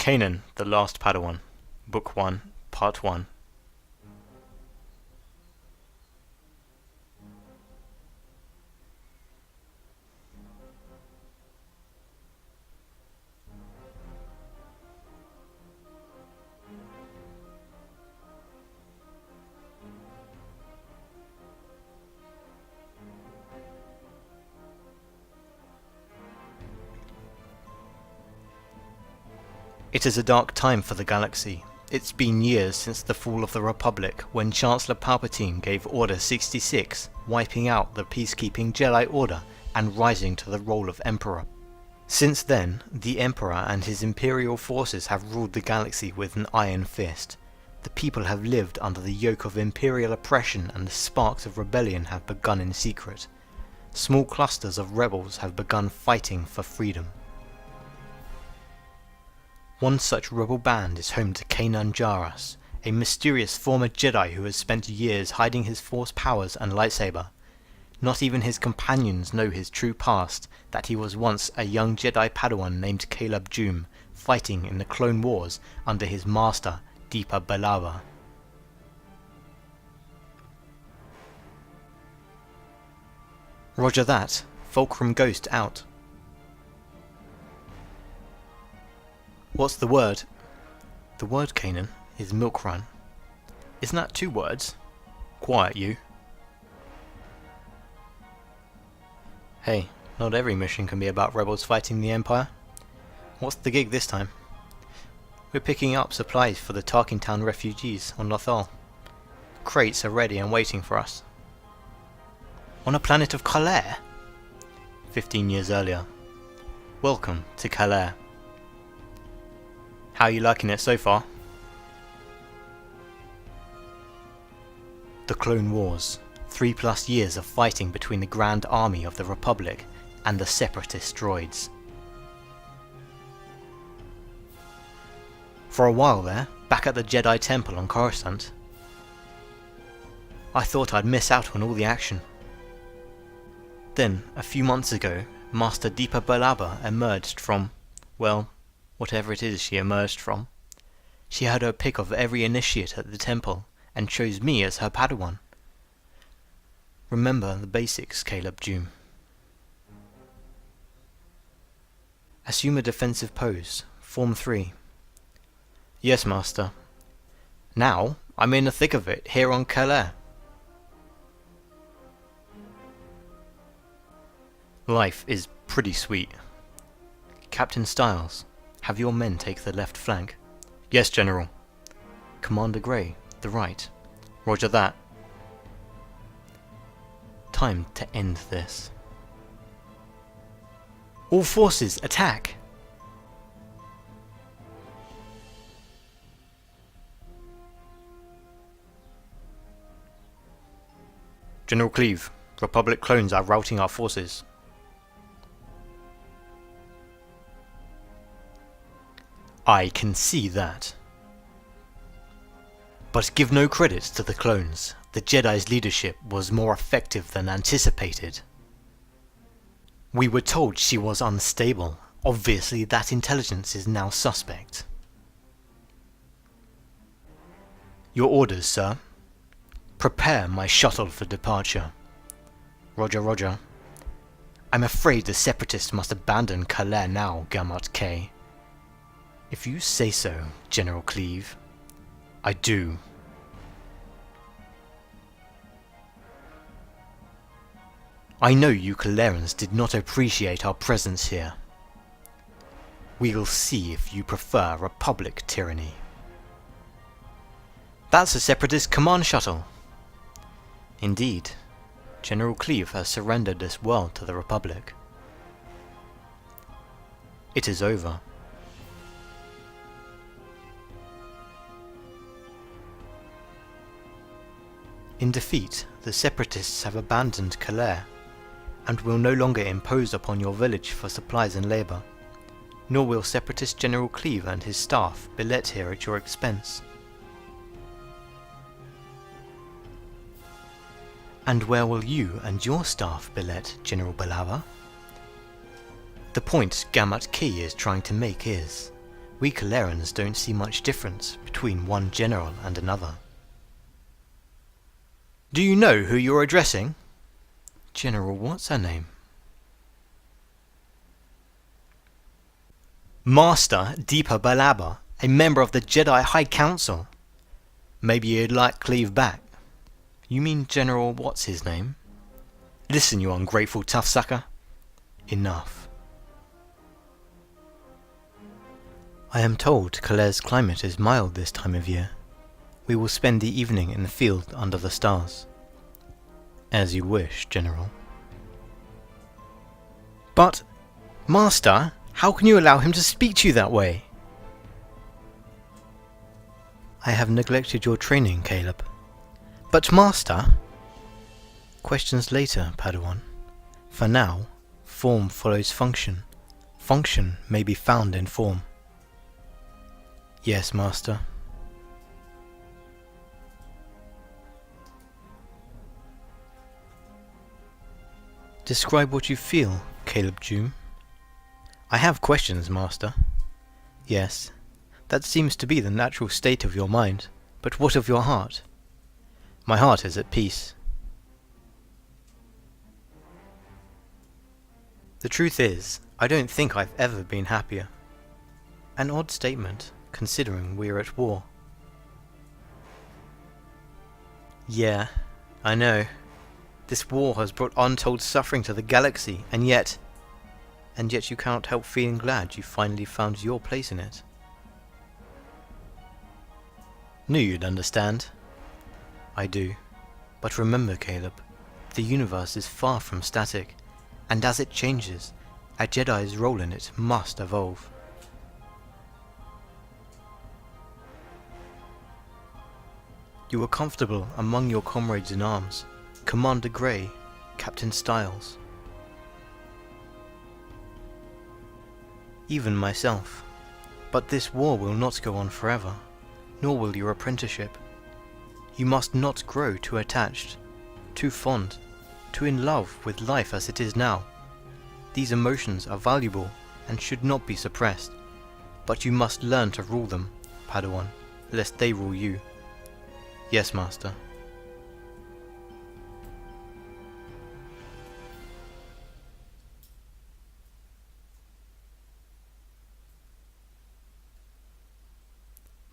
Kanan, the Last Padawan, Book 1, Part 1. It is a dark time for the galaxy. It's been years since the fall of the Republic, when Chancellor Palpatine gave Order 66, wiping out the peacekeeping Jedi Order and rising to the role of Emperor. Since then, the Emperor and his Imperial forces have ruled the galaxy with an iron fist. The people have lived under the yoke of Imperial oppression, and the sparks of rebellion have begun in secret. Small clusters of rebels have begun fighting for freedom. One such rebel band is home to Kanan, a mysterious former Jedi who has spent years hiding his Force powers and lightsaber. Not even his companions know his true past, that he was once a young Jedi Padawan named Caleb Dume, fighting in the Clone Wars under his master, Padawan. Roger that. Fulcrum Ghost out. What's the word? The word, Kanan, is milk run. Isn't that 2 words? Quiet, you. Hey, not every mission can be about rebels fighting the Empire. What's the gig this time? We're picking up supplies for the Tarkin Town refugees on Lothal. Crates are ready and waiting for us. On a planet of Kaler? 15 years earlier. Welcome to Kaler. How are you liking it so far? The Clone Wars. 3+ years of fighting between the Grand Army of the Republic and the Separatist droids. For a while there, back at the Jedi Temple on Coruscant, I thought I'd miss out on all the action. Then, a few months ago, Master Padawan emerged from, well, whatever it is she emerged from. She had her pick of every initiate at the temple, and chose me as her Padawan. Remember the basics, Caleb Dume. Assume a defensive pose. Form 3. Yes, Master. Now, I'm in the thick of it, here on Kaler. Life is pretty sweet. Captain Styles, have your men take the left flank. Yes, General. Commander Grey, the right. Roger that. Time to end this. All forces, attack! General Cleave, Republic clones are routing our forces. I can see that. But give no credit to the clones. The Jedi's leadership was more effective than anticipated. We were told she was unstable. Obviously that intelligence is now suspect. Your orders, sir. Prepare my shuttle for departure. Roger, roger. I'm afraid the Separatists must abandon Kaler now, Gamut K. If you say so, General Cleave. I do. I know you Kalerans did not appreciate our presence here. We'll see if you prefer Republic tyranny. That's a Separatist command shuttle. Indeed, General Cleave has surrendered this world to the Republic. It is over. In defeat, the Separatists have abandoned Kaler, and will no longer impose upon your village for supplies and labour, nor will Separatist General Cleave and his staff billet here at your expense. And where will you and your staff billet, General Padawan? The point Gamut Key is trying to make is, We Kalerans don't see much difference between one general and another. Do you know who you're addressing? General, what's her name? Master Deepa Balaba, a member of the Jedi High Council. Maybe you'd like Cleave back. You mean General what's his name? Listen, you ungrateful tough sucker. Enough. I am told Kaler's climate is mild this time of year. We will spend the evening in the field under the stars. As you wish, General. But, Master, how can you allow him to speak to you that way? I have neglected your training, Caleb. But Master... Questions later, Padawan. For now, form follows function. Function may be found in form. Yes, Master. Describe what you feel, Caleb Joom. I have questions, Master. Yes, that seems to be the natural state of your mind, but what of your heart? My heart is at peace. The truth is, I don't think I've ever been happier. An odd statement, considering we're at war. Yeah, I know. This war has brought untold suffering to the galaxy, and yet you cannot help feeling glad you finally found your place in it. Knew you'd understand. I do. But remember, Caleb, the universe is far from static, and as it changes, a Jedi's role in it must evolve. You were comfortable among your comrades in arms, Commander Grey, Captain Styles. Even myself. But this war will not go on forever, nor will your apprenticeship. You must not grow too attached, too fond, too in love with life as it is now. These emotions are valuable and should not be suppressed, but you must learn to rule them, Padawan, lest they rule you. Yes, Master.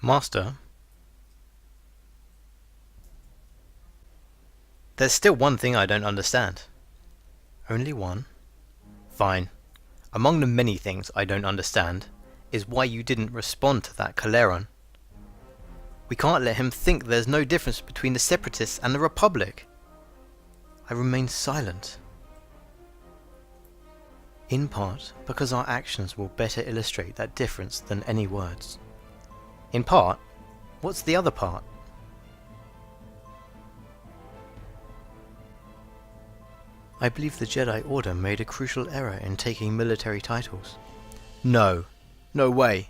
Master? There's still one thing I don't understand. Only one? Fine. Among the many things I don't understand is why you didn't respond to that Kaleron. We can't let him think there's no difference between the Separatists and the Republic. I remained silent. In part because our actions will better illustrate that difference than any words. In part? What's the other part? I believe the Jedi Order made a crucial error in taking military titles. No. No way.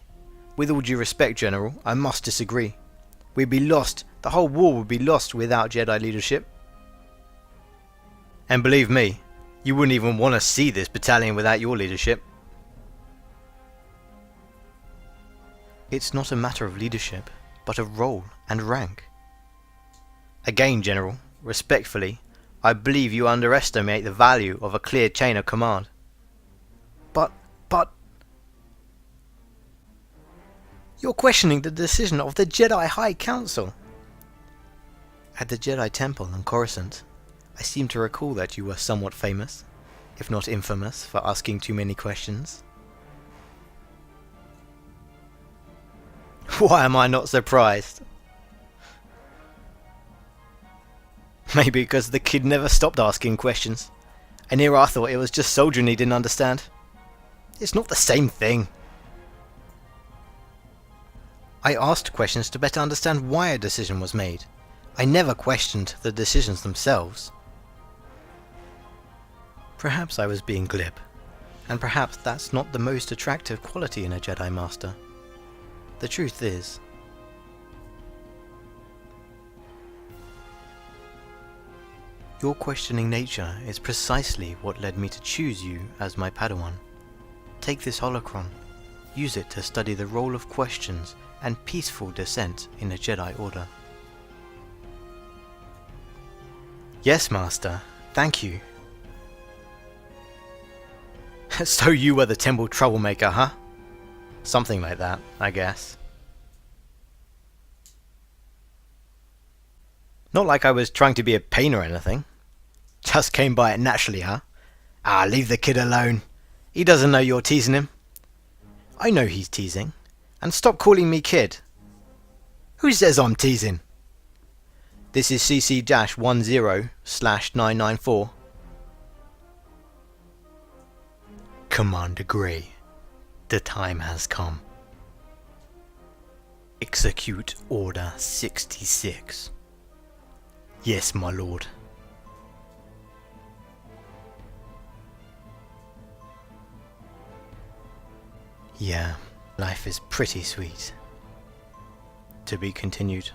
With all due respect, General, I must disagree. We'd be lost. The whole war would be lost without Jedi leadership. And believe me, you wouldn't even want to see this battalion without your leadership. It's not a matter of leadership, but of role and rank. Again, General, respectfully, I believe you underestimate the value of a clear chain of command. But... You're questioning the decision of the Jedi High Council. At the Jedi Temple on Coruscant, I seem to recall that you were somewhat famous, if not infamous, for asking too many questions. Why am I not surprised? Maybe because the kid never stopped asking questions, and here I thought it was just soldiering he didn't understand. It's not the same thing. I asked questions to better understand why a decision was made. I never questioned the decisions themselves. Perhaps I was being glib, and perhaps that's not the most attractive quality in a Jedi Master. The truth is, your questioning nature is precisely what led me to choose you as my Padawan. Take this holocron. Use it to study the role of questions and peaceful dissent in a Jedi Order. Yes, Master. Thank you. So you were the temple troublemaker, huh? Something like that, I guess. Not like I was trying to be a pain or anything. Just came by it naturally, huh? Ah, leave the kid alone. He doesn't know you're teasing him. I know he's teasing. And stop calling me kid. Who says I'm teasing? This is CC-10/994. Commander Grey, the time has come. Execute Order 66. Yes, my lord. Yeah, life is pretty sweet. To be continued.